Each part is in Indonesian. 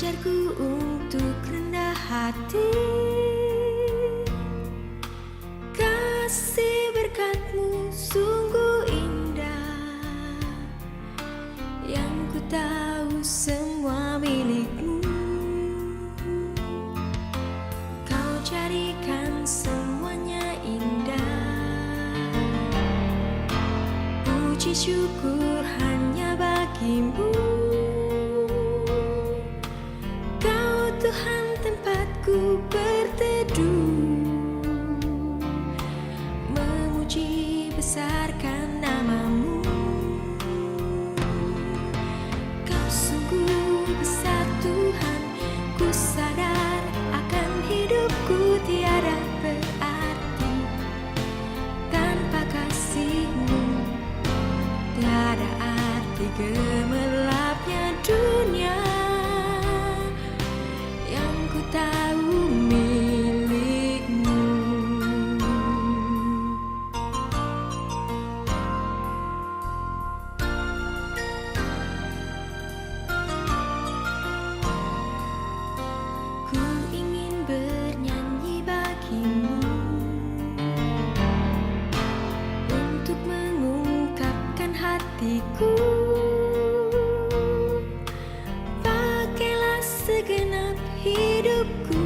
Ujarku untuk rendah hati, kasih berkatmu sungguh indah. Yang ku tahu semua milikmu, kau jadikan semuanya indah. Puji syukur hanya bagimu, Tuhan tempatku berteduh, memuji besarkan namamu. Kau sungguh besar Tuhan, ku sadar akan hidupku tiada berarti tanpa kasih-Mu. Tiada arti gemerlapnya dunia, tahu milikmu. Ku ingin bernyanyi bagimu, untuk mengungkapkan hatiku. Pakailah segenap hidupku,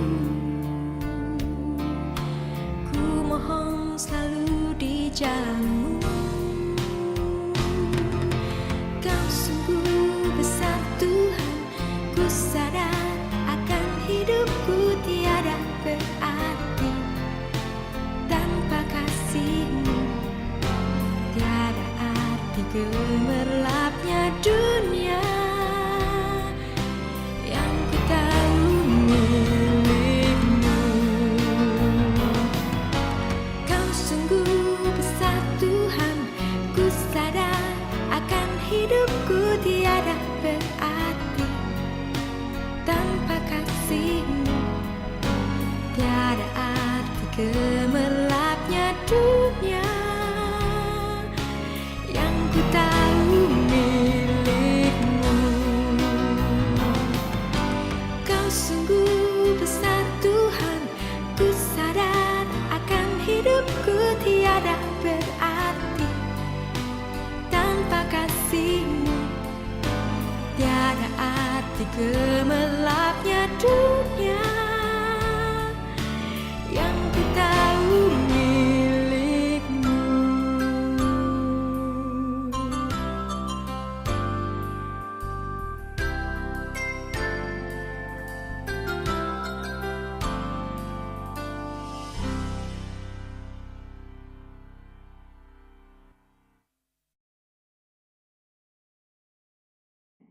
ku mohon selalu di jalan-Mu. Kau sungguh besar Tuhan, ku sadar akan hidupku tiada berarti tanpa kasih-Mu. Tiada arti gemerlapnya dunia, yang ku tahu milikmu. Kau sungguh besar Tuhan, ku sadar akan hidupku tiada berarti tanpa kasih-Mu. Tiada arti gemerlapnya dunia, yang ku tahu milikmu. Kau sungguh besar Tuhan, ku sadar akan hidupku tiada berarti tanpa kasih-Mu. Tiada arti gemerlapnya dunia, yang ku tahu milikmu.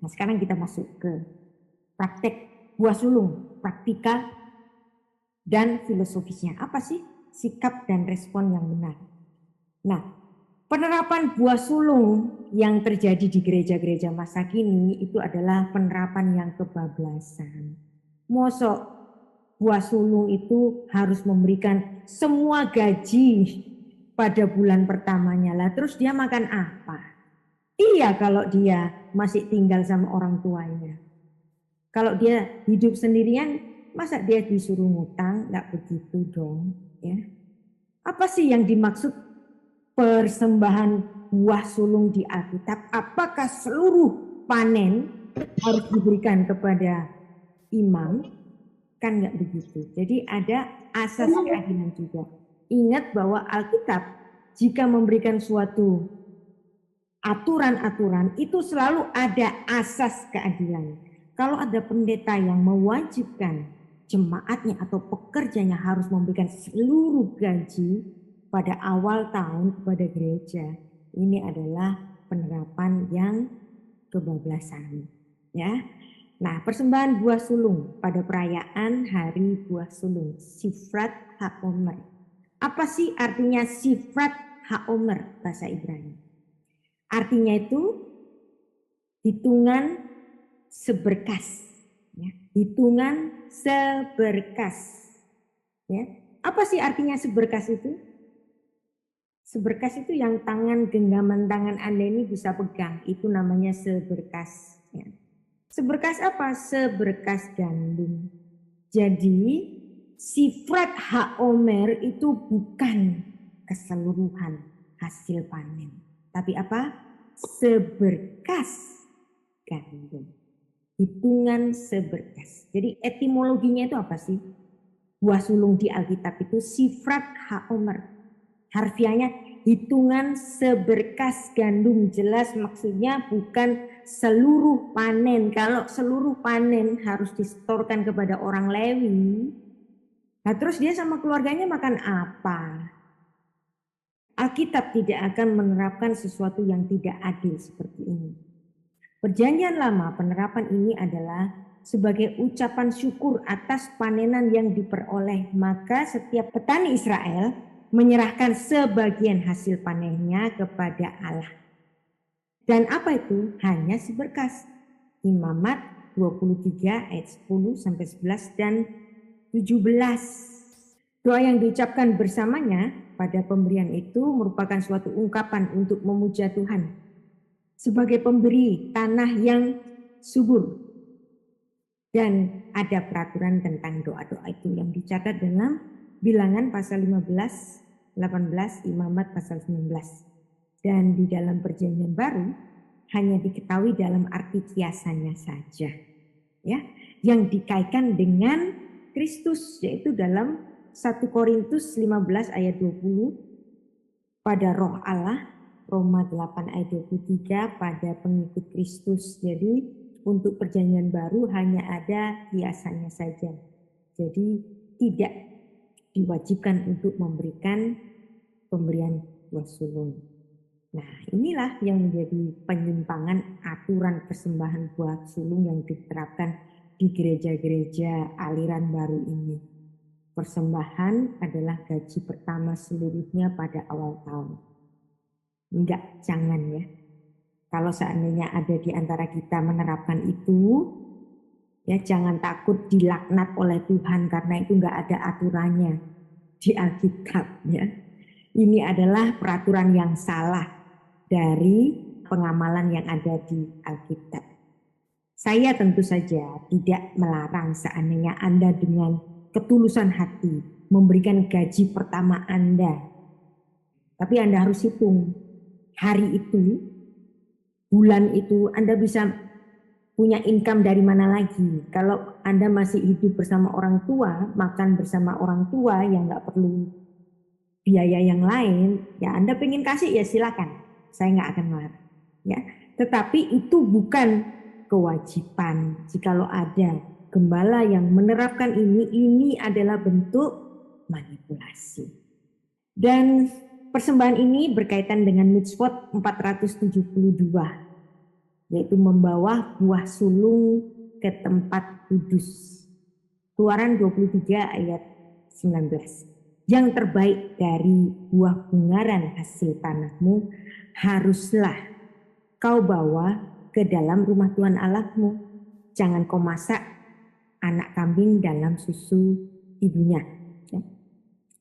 Nah, sekarang kita masuk ke praktek buah sulung, praktika dan filosofisnya. Apa sih sikap dan respon yang benar? Nah, penerapan buah sulung yang terjadi di gereja-gereja masa kini itu adalah penerapan yang kebablasan. Mosok buah sulung itu harus memberikan semua gaji pada bulan pertamanya lah, terus dia makan apa? Iya, kalau dia masih tinggal sama orang tuanya. Kalau dia hidup sendirian, masa dia disuruh ngutang? Nggak begitu dong, ya. Apa sih yang dimaksud persembahan buah sulung di Alkitab? Apakah seluruh panen harus diberikan kepada imam? Kan nggak begitu. Jadi ada asas keadilan juga. Ingat bahwa Alkitab jika memberikan suatu aturan-aturan itu selalu ada asas keadilan. Kalau ada pendeta yang mewajibkan jemaatnya atau pekerjanya harus memberikan seluruh gaji pada awal tahun kepada gereja, ini adalah penerapan yang kebablasan, ya. Nah, persembahan buah sulung pada perayaan Hari Buah Sulung, Sifrat HaOmer. Apa sih artinya Sifrat HaOmer bahasa Ibrani? Artinya itu hitungan seberkas, ya. Hitungan seberkas, ya. Apa sih artinya seberkas itu? Seberkas itu yang tangan, genggaman tangan Anda ini bisa pegang, itu namanya seberkas, ya. Seberkas apa? Seberkas gandum. Jadi sifat haomer itu bukan keseluruhan hasil panen. Tapi apa? Seberkas gandum. Hitungan seberkas. Jadi etimologinya itu apa sih? Buah sulung di Alkitab itu sifrat haomer. Harfiahnya hitungan seberkas gandum. Jelas maksudnya bukan seluruh panen. Kalau seluruh panen harus disetorkan kepada orang Lewi. Nah terus dia sama keluarganya makan apa? Alkitab tidak akan menerapkan sesuatu yang tidak adil seperti ini. Perjanjian lama penerapan ini adalah sebagai ucapan syukur atas panenan yang diperoleh. Maka setiap petani Israel menyerahkan sebagian hasil panennya kepada Allah. Dan apa itu? Hanya seberkas. Imamat 23 ayat 10 sampai 11 dan 17. Doa yang diucapkan bersamanya pada pemberian itu merupakan suatu ungkapan untuk memuja Tuhan sebagai pemberi tanah yang subur. Dan ada peraturan tentang doa-doa itu yang dicatat dalam Bilangan pasal 15, 18, Imamat pasal 19. Dan di dalam perjanjian baru hanya diketahui dalam arti kiasannya saja. Ya, yang dikaitkan dengan Kristus, yaitu dalam 1 Korintus 15 ayat 20 pada roh Allah, Roma 8 ayat 23 pada pengikut Kristus. Jadi untuk perjanjian baru hanya ada kiasannya saja. Jadi tidak diwajibkan untuk memberikan pemberian buah sulung. Nah inilah yang menjadi penyimpangan aturan persembahan buah sulung yang diterapkan di gereja-gereja aliran baru ini. Persembahan adalah gaji pertama seluruhnya pada awal tahun. Enggak, jangan ya. Kalau seandainya ada di antara kita menerapkan itu, ya jangan takut dilaknat oleh Tuhan karena itu enggak ada aturannya di Alkitab ya. Ini adalah peraturan yang salah dari pengamalan yang ada di Alkitab. Saya tentu saja tidak melarang seandainya Anda dengan ketulusan hati memberikan gaji pertama Anda. Tapi Anda harus hitung hari itu, bulan itu Anda bisa punya income dari mana lagi. Kalau Anda masih hidup bersama orang tua, makan bersama orang tua yang nggak perlu biaya yang lain, ya Anda pengen kasih ya silakan. Saya nggak akan melarang. Ya, tetapi itu bukan kewajiban. Jikalau ada gembala yang menerapkan ini adalah bentuk manipulasi. Dan persembahan ini berkaitan dengan mitzvot 472, yaitu membawa buah sulung ke tempat kudus. Keluaran 23 ayat 19. Yang terbaik dari buah bungaran hasil tanahmu haruslah kau bawa ke dalam rumah Tuhan Allahmu. Jangan kau masak anak kambing dalam susu ibunya.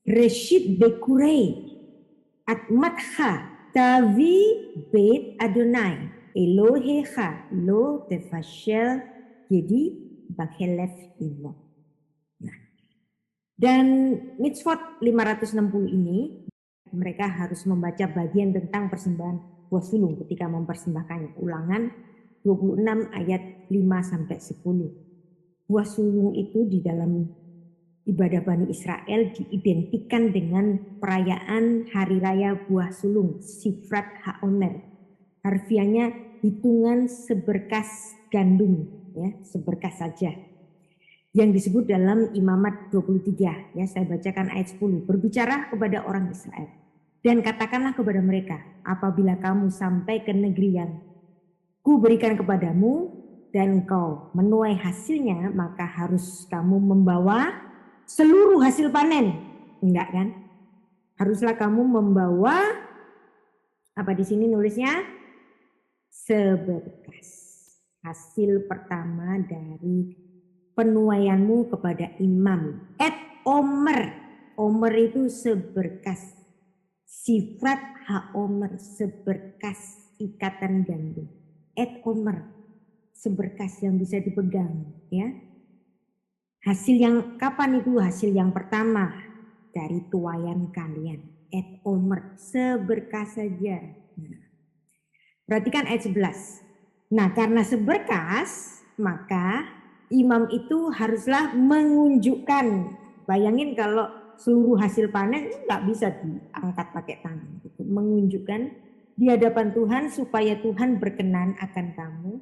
Reshit bekurei atmatcha tavi bet Adonai Elohecha lo tefashel jadi bakhelef imo. Nah, dan mitzvot 560 ini mereka harus membaca bagian tentang persembahan buah sulung ketika mempersembahkannya. Ulangan 26 ayat 5 sampai 10. Buah sulung itu di dalam ibadah Bani Israel diidentikan dengan perayaan hari raya buah sulung, Sifrat HaOmer. Harfiahnya hitungan seberkas gandum, ya, seberkas saja. Yang disebut dalam Imamat 23, ya, saya bacakan ayat 10. Berbicara kepada orang Israel dan katakanlah kepada mereka, apabila kamu sampai ke negeri yang ku berikan kepadamu dan engkau menuai hasilnya, maka harus kamu membawa seluruh hasil panen. Enggak kan? Haruslah kamu membawa, apa di sini nulisnya? Seberkas. Hasil pertama dari penuaianmu kepada imam. Et omer. Omer itu seberkas. Sifat ha omer, seberkas ikatan gandum. Et omer. seberkas yang bisa dipegang, ya. Hasil yang kapan itu? Hasil yang pertama dari tuayan kalian, et omer, seberkas saja. Nah, perhatikan ayat 11. Nah, karena seberkas, maka imam itu haruslah mengunjukkan. Bayangin kalau seluruh hasil panen nggak bisa diangkat pakai tangan. Gitu. Menunjukkan di hadapan Tuhan supaya Tuhan berkenan akan kamu.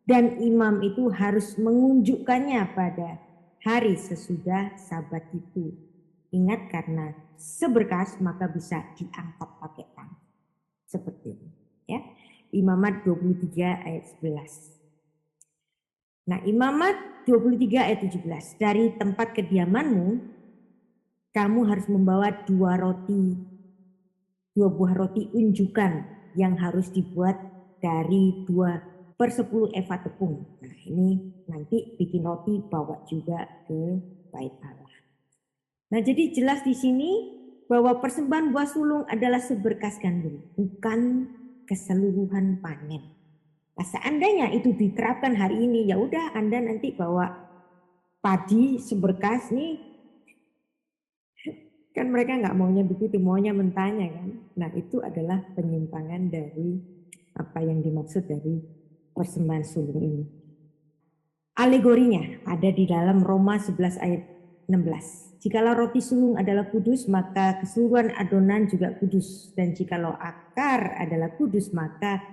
Dan imam itu harus mengunjukkannya pada hari sesudah sabat itu. Ingat, karena seberkas maka bisa diangkat pakai tangan. Seperti itu. Ya. Imamat 23 ayat 11. Nah, Imamat 23 ayat 17. Dari tempat kediamanmu kamu harus membawa dua buah roti unjukan yang harus dibuat dari 2/10 eva tepung. Nah, ini nanti bikin roti bawa juga ke bait Allah. Nah, jadi jelas di sini bahwa persembahan buah sulung adalah seberkas gandum, bukan keseluruhan panen. Nah, seandainya itu diterapkan hari ini, ya udah Anda nanti bawa padi seberkas nih, kan mereka nggak maunya begitu, maunya mentahnya kan. Nah, itu adalah penyimpangan dari apa yang dimaksud dari persembahan sulung ini. Alegorinya ada di dalam Roma 11 ayat 16. Jikalau roti sulung adalah kudus, maka keseluruhan adonan juga kudus. Dan jikalau akar adalah kudus, maka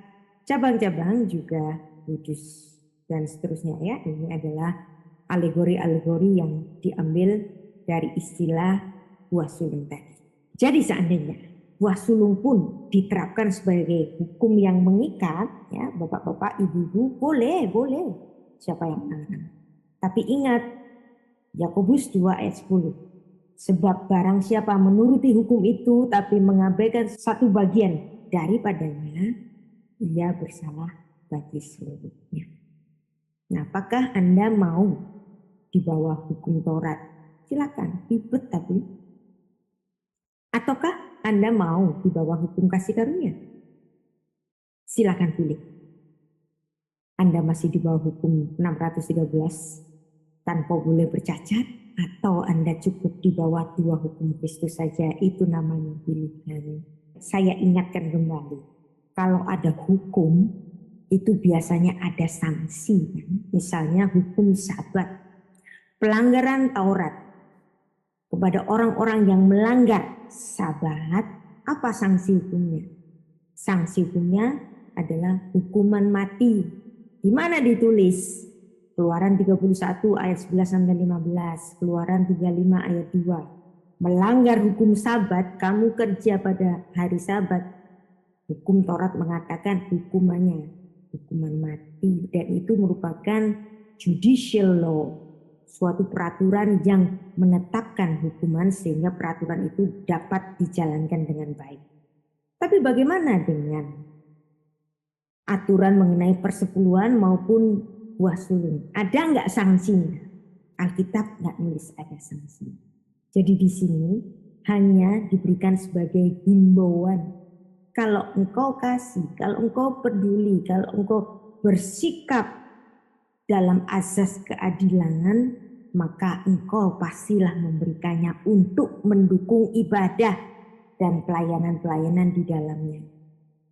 cabang-cabang juga kudus. Dan seterusnya ya, ini adalah alegori-alegori yang diambil dari istilah buah sulung tadi. Jadi seandainya buah sulung pun diterapkan sebagai hukum yang mengikat, ya bapak-bapak, ibu-ibu, boleh. Siapa yang melarang? Tapi ingat, Yakobus 2 ayat 10. Sebab barang siapa menuruti hukum itu tapi mengabaikan satu bagian daripadanya, ia bersalah bagi seluruhnya. Nah, apakah Anda mau di bawah hukum Taurat? Silakan, ribet tapi. Ataukah Anda mau di bawah hukum kasih karunia? Silakan pilih. Anda masih di bawah hukum 613 tanpa boleh bercacat, atau Anda cukup di bawah 2 hukum Kristus saja, itu namanya pilihan. Saya ingatkan kembali, kalau ada hukum itu biasanya ada sanksi. Misalnya hukum sabat, pelanggaran Taurat kepada orang-orang yang melanggar sabat, apa sanksi hukumnya? Sanksi hukumnya adalah hukuman mati. Di mana ditulis? Keluaran 31 ayat 11 sampai 15, Keluaran 35 ayat 2. Melanggar hukum sabat, kamu kerja pada hari sabat. Hukum Taurat mengatakan hukumannya hukuman mati, dan itu merupakan judicial law, suatu peraturan yang menetapkan hukuman sehingga peraturan itu dapat dijalankan dengan baik. Tapi bagaimana dengan aturan mengenai persepuluhan maupun buah sulung? Ada nggak sanksinya? Alkitab nggak nulis ada sanksi. Jadi di sini hanya diberikan sebagai himbauan. Kalau engkau kasih, kalau engkau peduli, kalau engkau bersikap dalam azas keadilan, maka engkau pastilah memberikannya untuk mendukung ibadah dan pelayanan-pelayanan di dalamnya.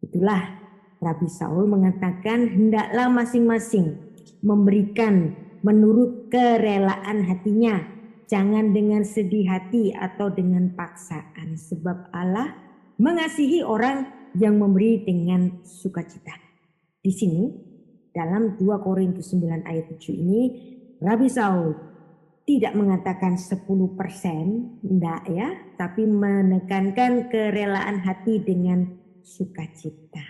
Itulah Rabi Saul mengatakan, hendaklah masing-masing memberikan menurut kerelaan hatinya, jangan dengan sedih hati atau dengan paksaan, sebab Allah mengasihi orang yang memberi dengan sukacita. Di sini dalam 2 Korintus 9 ayat 7 ini Rabi Saul tidak mengatakan 10%, enggak ya, tapi menekankan kerelaan hati dengan sukacita.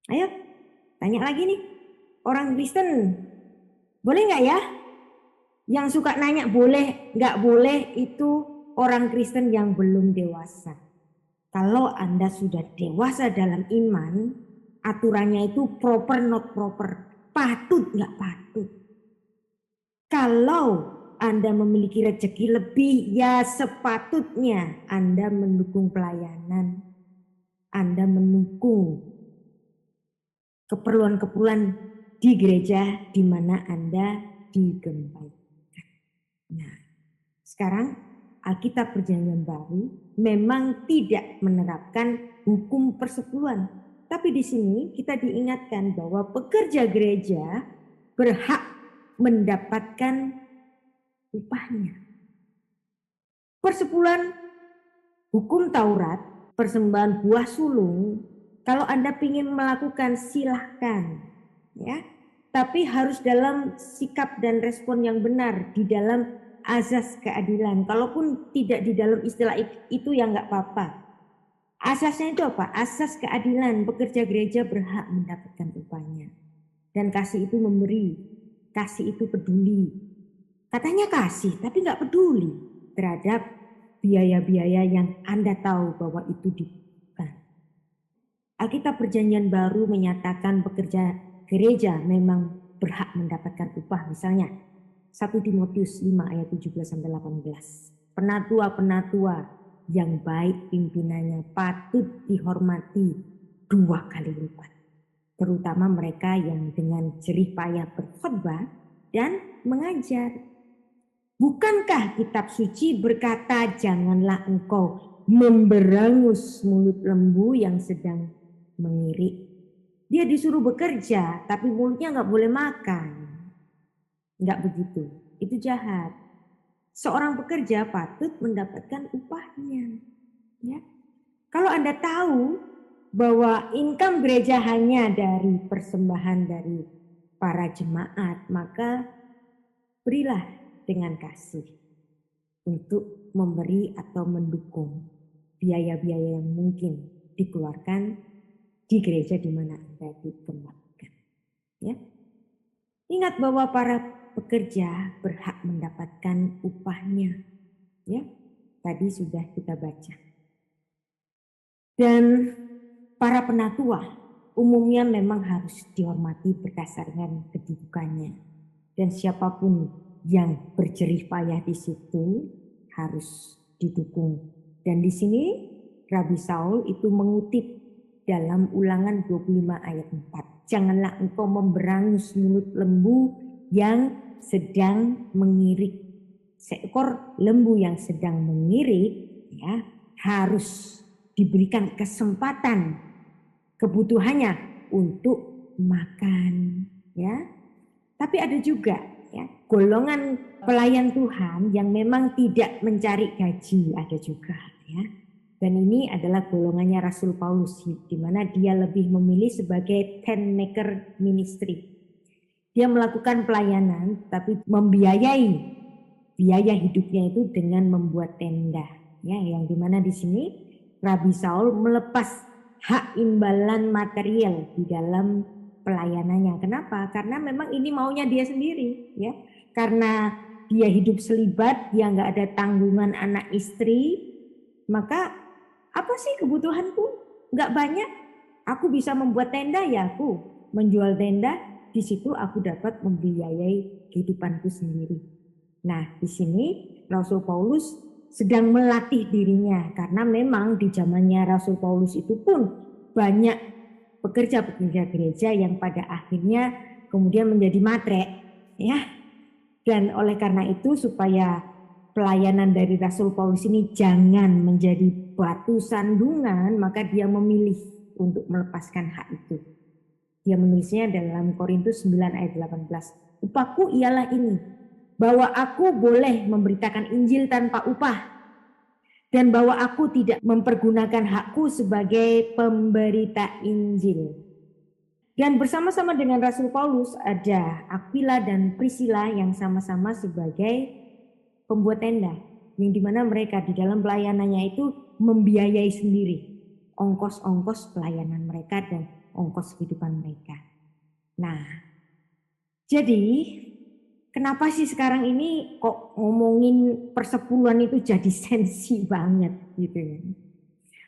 Ayo, tanya lagi nih, orang Kristen, boleh nggak ya? Yang suka nanya boleh, nggak boleh, itu orang Kristen yang belum dewasa. Kalau Anda sudah dewasa dalam iman, aturannya itu proper not proper, patut nggak patut. Kalau Anda memiliki rezeki lebih, ya sepatutnya Anda mendukung pelayanan, Anda mendukung keperluan-keperluan di gereja di mana Anda digembalakan. Nah, sekarang Alkitab Perjanjian Baru memang tidak menerapkan hukum persepuluhan. Tapi di sini kita diingatkan bahwa pekerja gereja berhak mendapatkan upahnya. Persepuluhan, hukum Taurat, persembahan buah sulung, kalau Anda ingin melakukan silahkan, ya. Tapi harus dalam sikap dan respon yang benar, di dalam azas keadilan. Kalaupun tidak di dalam istilah itu ya nggak apa-apa. Asasnya itu apa? Asas keadilan. Pekerja gereja berhak mendapatkan upahnya. Dan kasih itu memberi, kasih itu peduli. Katanya kasih, tapi nggak peduli terhadap biaya-biaya yang Anda tahu bahwa itu dibutuhkan. Alkitab Perjanjian Baru menyatakan pekerja gereja memang berhak mendapatkan upah. Misalnya 1 Timotius 5 ayat 17-18. Penatua-penatua yang baik pimpinannya patut dihormati 2 kali lipat. Terutama mereka yang dengan jerih payah berkhotbah dan mengajar. Bukankah kitab suci berkata, janganlah engkau memberangus mulut lembu yang sedang mengirik. Dia disuruh bekerja tapi mulutnya nggak boleh makan. Nggak begitu, itu jahat. Seorang pekerja patut mendapatkan upahnya. Ya. Kalau Anda tahu bahwa income gereja hanya dari persembahan dari para jemaat, maka berilah dengan kasih untuk memberi atau mendukung biaya-biaya yang mungkin dikeluarkan di gereja di mana Anda dikembangkan. Ya. Ingat bahwa para pekerja berhak mendapatkan upahnya. Ya, tadi sudah kita baca. Dan para penatua umumnya memang harus dihormati berdasarkan kedudukannya. Dan siapapun yang berjerih payah di situ harus didukung. Dan di sini Rabi Saul itu mengutip dalam Ulangan 25 ayat 4. Janganlah engkau memberangus mulut lembu yang sedang mengirik. Seekor lembu yang sedang mengirik ya harus diberikan kesempatan kebutuhannya untuk makan ya. Tapi ada juga ya golongan pelayan Tuhan yang memang tidak mencari gaji, ada juga ya. Dan ini adalah golongannya Rasul Paulus di mana dia lebih memilih sebagai tent maker ministry. Dia melakukan pelayanan tapi membiayai biaya hidupnya itu dengan membuat tenda ya, yang dimana di sini Rabi Saul melepas hak imbalan material di dalam pelayanannya. Kenapa? Karena memang ini maunya dia sendiri ya. Karena dia hidup selibat, dia nggak ada tanggungan anak istri, maka apa sih kebutuhanku? Nggak banyak. Aku bisa membuat tenda ya aku menjual tenda, di situ aku dapat membiayai kehidupanku sendiri. Nah, di sini Rasul Paulus sedang melatih dirinya karena memang di zamannya Rasul Paulus itu pun banyak pekerja-pekerja gereja yang pada akhirnya kemudian menjadi matre ya. Dan oleh karena itu supaya pelayanan dari Rasul Paulus ini jangan menjadi batu sandungan, maka dia memilih untuk melepaskan hak itu. Dia menulisnya dalam Korintus 9 ayat 18. Upahku ialah ini, bahwa aku boleh memberitakan Injil tanpa upah, dan bahwa aku tidak mempergunakan hakku sebagai pemberita Injil. Dan bersama-sama dengan Rasul Paulus ada Aquila dan Priscilla yang sama-sama sebagai pembuat tenda, yang dimana mereka di dalam pelayanannya itu membiayai sendiri ongkos-ongkos pelayanan mereka dan ongkos kehidupan mereka. Nah, jadi kenapa sih sekarang ini kok ngomongin persepuluhan itu jadi sensi banget gitu ya?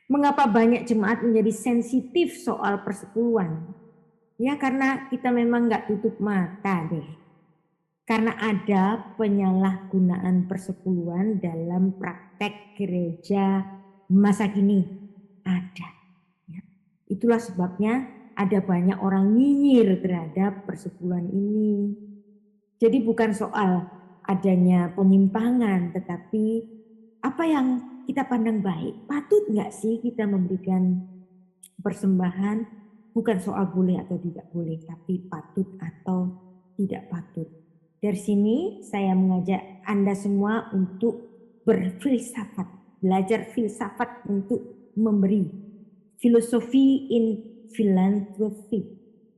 Mengapa banyak jemaat menjadi sensitif soal persepuluhan? Ya karena kita memang nggak tutup mata deh. Karena ada penyalahgunaan persepuluhan dalam praktek gereja masa kini. Ada. Ya. Itulah sebabnya ada banyak orang nyinyir terhadap persepuluhan ini. Jadi bukan soal adanya penyimpangan, tetapi apa yang kita pandang baik. Patut nggak sih kita memberikan persembahan? Bukan soal boleh atau tidak boleh, tapi patut atau tidak patut. Dari sini saya mengajak Anda semua untuk berfilsafat, belajar filsafat untuk memberi. Filosofi in philanthropy.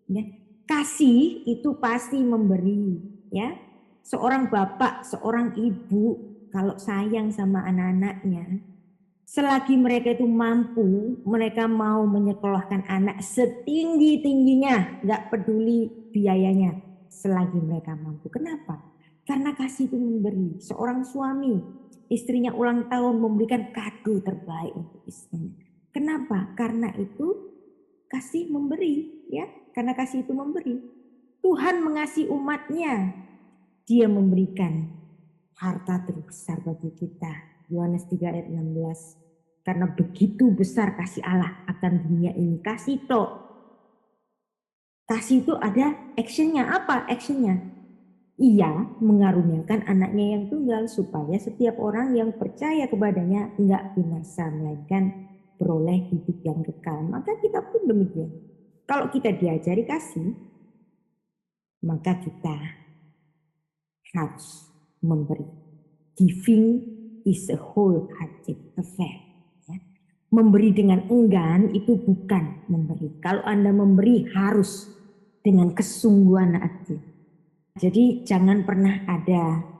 Ya. Kasih itu pasti memberi. Ya. Seorang bapak, seorang ibu kalau sayang sama anak-anaknya, selagi mereka itu mampu, mereka mau menyekolahkan anak setinggi-tingginya, nggak peduli biayanya, selagi mereka mampu. Kenapa? Karena kasih itu memberi. Seorang suami, istrinya ulang tahun memberikan kado terbaik untuk istrinya. Kenapa? Karena itu kasih memberi, ya. Karena kasih itu memberi. Tuhan mengasihi umatnya. Dia memberikan harta terbesar bagi kita. Yohanes 3 ayat 16. Karena begitu besar kasih Allah akan dunia ini. Kasih tok. Kasih itu ada actionnya. Apa actionnya? Ia mengaruniakan anaknya yang tunggal supaya setiap orang yang percaya kepadanya enggak binasa melainkan beroleh hidup yang kekal. Maka kita pun demikian. Kalau kita diajari kasih, maka kita harus memberi. Giving is a wholehearted affair. Memberi dengan enggan itu bukan memberi. Kalau Anda memberi harus dengan kesungguhan hati. Jadi jangan pernah ada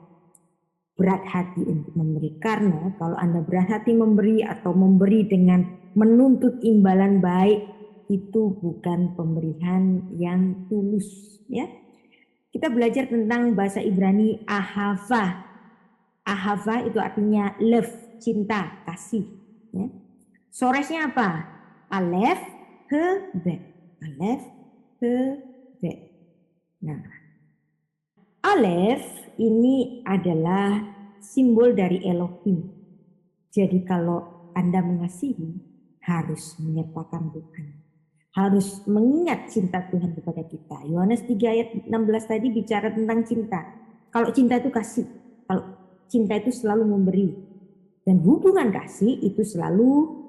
berat hati untuk memberi. Karena kalau Anda berat hati memberi atau memberi dengan menuntut imbalan baik, itu bukan pemberian yang tulus. Ya. Kita belajar tentang bahasa Ibrani ahava. Ahava itu artinya love, cinta, kasih. Ya. Soresnya apa? Alef, he, bet. Alef, he, bet. Nah, Alef ini adalah simbol dari Elohim. Jadi kalau Anda mengasihi, harus menyertakan Tuhan. Harus mengingat cinta Tuhan kepada kita. Yohanes 3 ayat 16 tadi bicara tentang cinta. Kalau cinta itu kasih. Kalau cinta itu selalu memberi. Dan hubungan kasih itu selalu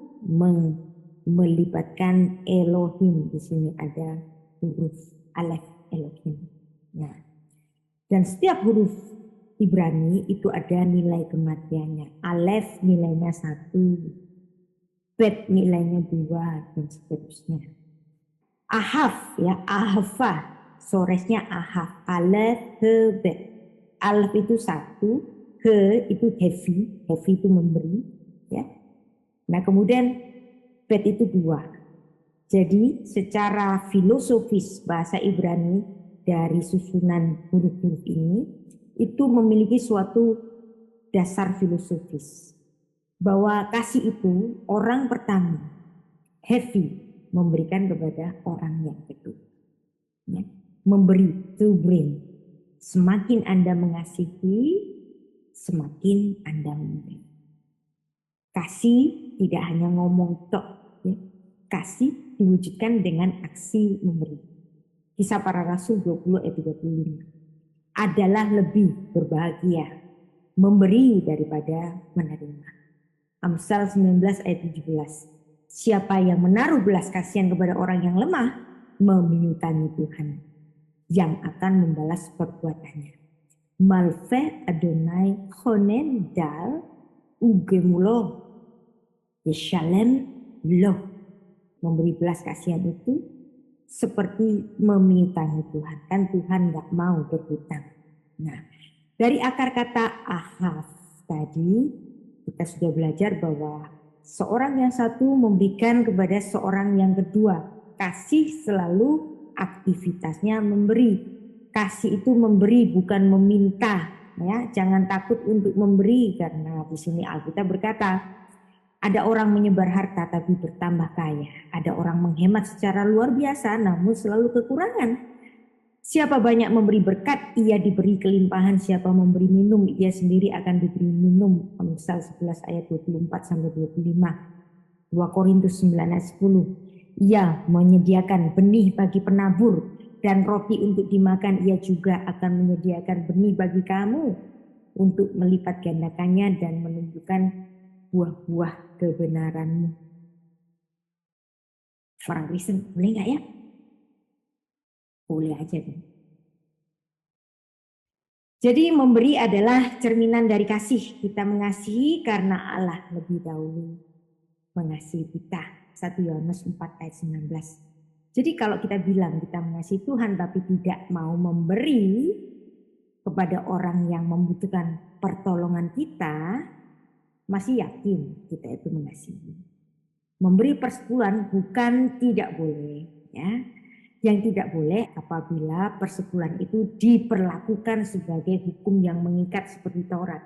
melibatkan Elohim. Di sini ada huruf Alef Elohim. Nah, dan setiap huruf Ibrani itu ada nilai kematiannya. Alef nilainya 1, Bet nilainya 2 dan seterusnya. Ahaf ya, ahfa, soresnya ahaf. Alef, he, bet. Alef itu 1, he itu heavy, heavy itu memberi, ya. Nah kemudian bet itu 2. Jadi secara filosofis bahasa Ibrani dari susunan huruf-huruf ini itu memiliki suatu dasar filosofis. Bahwa kasih itu orang pertama heavy memberikan kepada orang yang kedua. Ya. Memberi, to bring. Semakin Anda mengasihi, semakin Anda memberi. Kasih tidak hanya ngomong tok, ya. Kasih diwujudkan dengan aksi memberi. Kisah Para Rasul 20 ayat 35. Adalah lebih berbahagia memberi daripada menerima. Amsal 19 ayat 17. Siapa yang menaruh belas kasihan kepada orang yang lemah, meminutani Tuhan yang akan membalas perbuatannya. Malfe Adonai chonen dal ugemulo Yeshalem loh. Memberi belas kasihan itu seperti meminutani Tuhan. Kan Tuhan gak mau berhutang. Nah, dari akar kata ahaf tadi kita sudah belajar bahwa seorang yang satu memberikan kepada seorang yang kedua. Kasih selalu aktivitasnya memberi. Kasih itu memberi bukan meminta. Ya, jangan takut untuk memberi karena di sini Alkitab berkata, ada orang menyebar harta tapi bertambah kaya. Ada orang menghemat secara luar biasa namun selalu kekurangan. Siapa banyak memberi berkat, ia diberi kelimpahan. Siapa memberi minum, ia sendiri akan diberi minum. Amsal 11 ayat 24-25. 2 Korintus 9 ayat 10. Ia menyediakan benih bagi penabur dan roti untuk dimakan. Ia juga akan menyediakan benih bagi kamu untuk melipat gandakannya dan menumbuhkan buah-buah kebenaranmu. Orang Kristen boleh nggak ya? Boleh aja kan. Jadi memberi adalah cerminan dari kasih. Kita mengasihi karena Allah lebih dahulu mengasihi kita. 1 Yohanes 4 ayat 19. Jadi kalau kita bilang kita mengasihi Tuhan tapi tidak mau memberi kepada orang yang membutuhkan pertolongan kita, masih yakin kita itu mengasihi. Memberi persepuluhan bukan tidak boleh, ya. Yang tidak boleh apabila persepuluhan itu diperlakukan sebagai hukum yang mengikat seperti Taurat.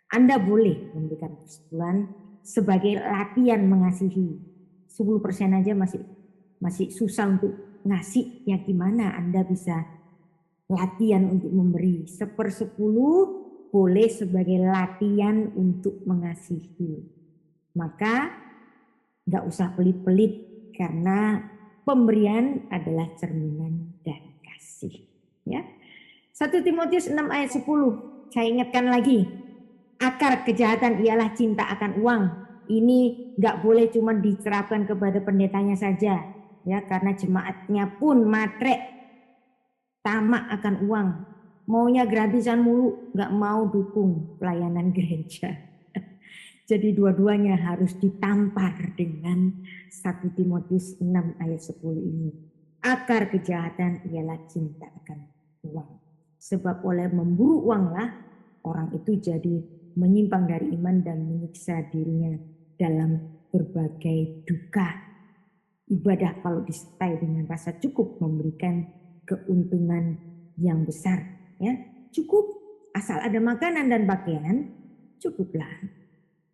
Anda boleh memberikan persepuluhan sebagai latihan mengasihi. 10% aja masih susah untuk ngasih, ya gimana Anda bisa latihan untuk memberi. 1/10 boleh sebagai latihan untuk mengasihi. Maka nggak usah pelit-pelit karena pemberian adalah cerminan dan kasih. Ya. 1 Timotius 6 ayat 10. Saya ingatkan lagi. Akar kejahatan ialah cinta akan uang. Ini nggak boleh cuma diterapkan kepada pendetanya saja. Ya, karena jemaatnya pun matre. Tamak akan uang. Maunya gratisan mulu. Nggak mau dukung pelayanan gereja. Jadi dua-duanya harus ditampar dengan 1 Timotius 6 ayat 10 ini. Akar kejahatan ialah cinta akan uang. Sebab oleh memburu uanglah orang itu jadi menyimpang dari iman dan menyiksa dirinya dalam berbagai duka. Ibadah kalau disertai dengan rasa cukup memberikan keuntungan yang besar. Ya, cukup asal ada makanan dan pakaian, cukuplah.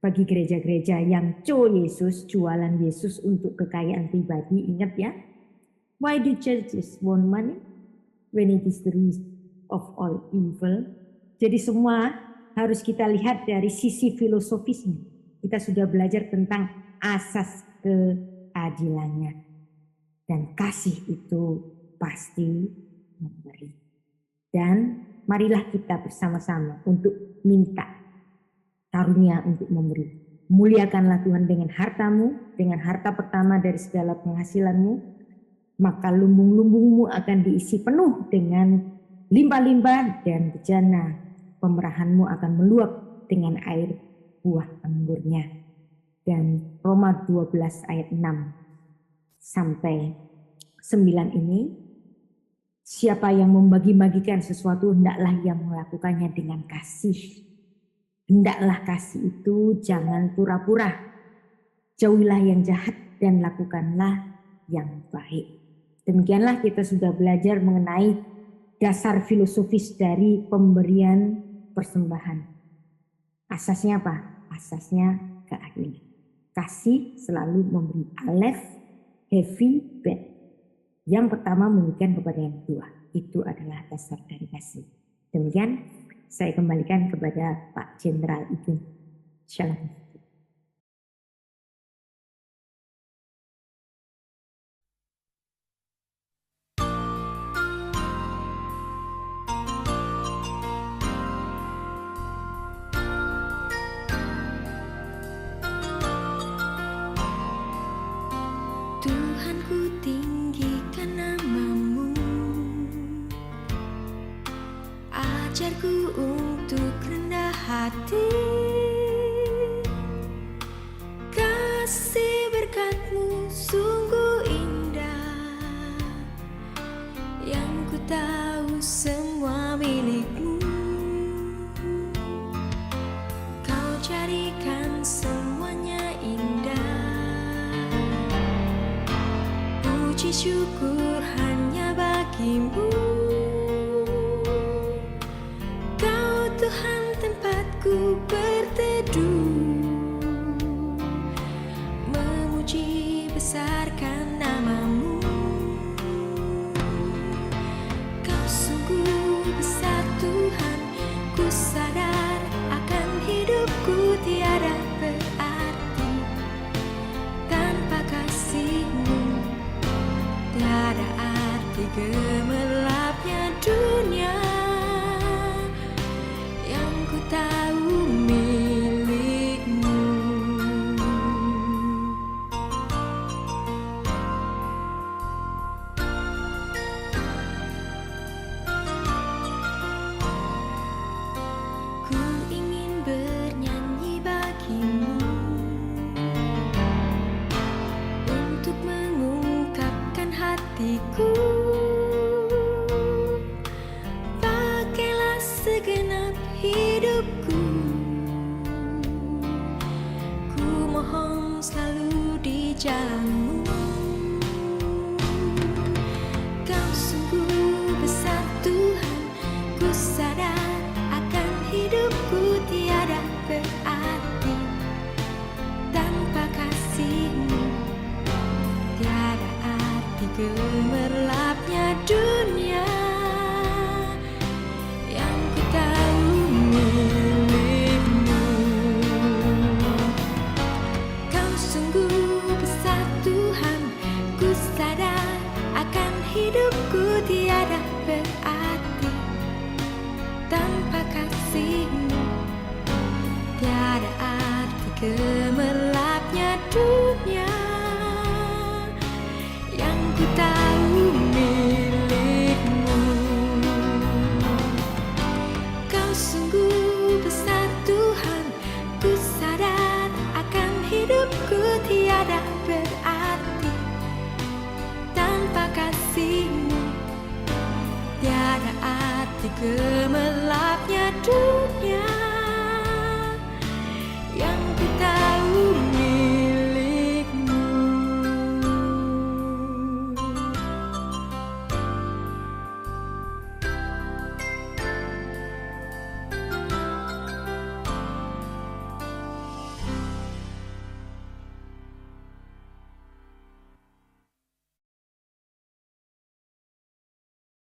Bagi gereja-gereja yang Yesus, jualan Yesus untuk kekayaan pribadi, ingat ya. Why do churches want money when it is the root of all evil? Jadi semua harus kita lihat dari sisi filosofisnya. Kita sudah belajar tentang asas keadilannya. Dan kasih itu pasti memberi. Dan marilah kita bersama-sama untuk minta karunia untuk memberi. Muliakanlah Tuhan dengan hartamu, dengan harta pertama dari segala penghasilanmu, maka lumbung-lumbungmu akan diisi penuh dengan limpah-limpah dan bejana pemerahanmu akan meluap dengan air buah anggurnya. Dan Roma 12 ayat 6 sampai 9 ini, siapa yang membagi-bagikan sesuatu hendaklah yang melakukannya dengan kasih. Hendaklah kasih itu jangan pura-pura. Jauhilah yang jahat dan lakukanlah yang baik. Demikianlah kita sudah belajar mengenai dasar filosofis dari pemberian persembahan. Asasnya apa? Asasnya keadilan. Kasih selalu memberi. Aleph, heavy, bet. Yang pertama memberikan kepada yang kedua. Itu adalah dasar dari kasih. Demikian. Saya kembalikan kepada Pak Jenderal Igun. Shalom. Tuhan ku tinggikan namamu, ajarku untuk rendah hati. Kasih berkat-Mu sungguh indah, yang ku tahu semua milik-Mu. Kau jadikan semuanya indah. Puji syukur hanya bagi-Mu. Tuhan tempatku berteduh, memuji besarkan nama-Mu. Kau sungguh besar Tuhan, ku sadar akan hidupku tiada berarti tanpa kasih-Mu. Tiada arti gemerlapnya dunia yang ku tahu milikmu. Ku ingin bernyanyi bagimu untuk mengungkapkan hatiku. Pakailah segenap hidupku, ku mohon selalu di jalanmu. Kau sungguh besar Tuhan, ku sadar akan hidupku tiada berarti tanpa kasih-Mu. Tiada arti gemerlapnya dunia yang ku tahu milik-Mu. Kau sungguh besar Tuhan, ku sadar akan hidupku tiada berarti tanpa kasih-Mu. Tiada arti gemerlapnya dunia